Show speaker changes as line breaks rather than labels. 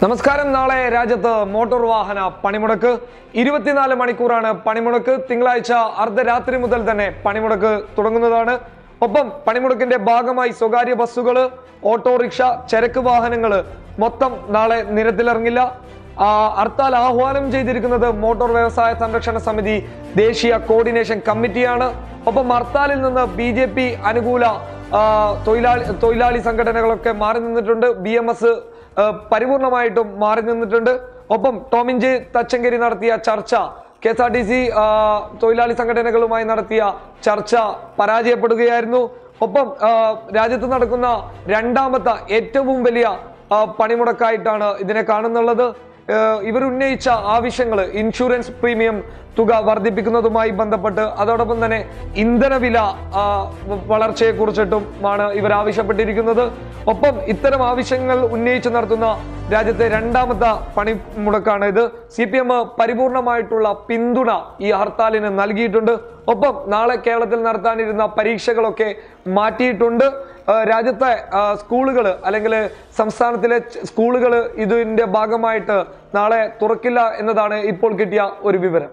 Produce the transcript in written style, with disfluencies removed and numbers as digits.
നമസ്കാരം. നാളെ രാജ്യത്ത് മോട്ടോർ വാഹന പണിമുടക്ക് 24 മണിക്കൂറാണ് പണിമുടക്ക്. തിങ്കളാഴ്ച അർദ്ധരാത്രി മുതൽ തന്നെ പണിമുടക്ക് തുടങ്ങുന്നതാണ്. ഒപ്പം പണിമുടക്കിന്റെ ഭാഗമായി സ്വകാര്യ ബസ്സുകള്, ഓട്ടോറിക്ഷ, ചരക്ക് വാഹനങ്ങള് മൊത്തം നാളെ നിരത്തിലിറങ്ങില്ല. ഹർത്താൽ ആഹ്വാനം ചെയ്തിരിക്കുന്നത് മോട്ടോർ വ്യവസായ സംരക്ഷണ സമിതി ദേശീയ കോർഡിനേഷൻ കമ്മിറ്റിയാണ്. ഒപ്പം ഹർത്താലിൽ നിന്ന് BJP അനുകൂല തൊഴിലാളി സംഘടനകളൊക്കെ മാറി നിന്നിട്ടുണ്ട്. BMS പരിപൂർണമായിട്ടും മാറി നിന്നിട്ടുണ്ട്. ഒപ്പം ടോമിൻ ജെ തച്ചങ്കരി നടത്തിയ ചർച്ച, KSRTC തൊഴിലാളി സംഘടനകളുമായി നടത്തിയ ചർച്ച പരാജയപ്പെടുകയായിരുന്നു. ഒപ്പം രാജ്യത്ത് നടക്കുന്ന രണ്ടാമത്തെ ഏറ്റവും വലിയ പണിമുടക്കായിട്ടാണ് ഇതിനെ കാണുന്നുള്ളത്. ഇവർ ഉന്നയിച്ച ആവശ്യങ്ങൾ ഇൻഷുറൻസ് പ്രീമിയം തുക വർദ്ധിപ്പിക്കുന്നതുമായി ബന്ധപ്പെട്ട്, അതോടൊപ്പം തന്നെ ഇന്ധനവില വളർച്ചയെ കുറിച്ചിട്ടുമാണ് ഇവർ ആവശ്യപ്പെട്ടിരിക്കുന്നത്. ഒപ്പം ഇത്തരം ആവശ്യങ്ങൾ ഉന്നയിച്ച് നടത്തുന്ന രാജ്യത്തെ രണ്ടാമത്തെ പണിമുടക്കാണ് ഇത്. CPM പരിപൂർണമായിട്ടുള്ള പിന്തുണ ഈ ഹർത്താലിന് നൽകിയിട്ടുണ്ട്. ഒപ്പം നാളെ കേരളത്തിൽ നടത്താനിരുന്ന പരീക്ഷകളൊക്കെ മാറ്റിയിട്ടുണ്ട്. രാജ്യത്തെ സ്കൂളുകൾ അല്ലെങ്കിൽ സംസ്ഥാനത്തിലെ സ്കൂളുകൾ ഇതിന്റെ ഭാഗമായിട്ട് നാളെ തുറക്കില്ല എന്നതാണ് ഇപ്പോൾ കിട്ടിയ ഒരു വിവരം.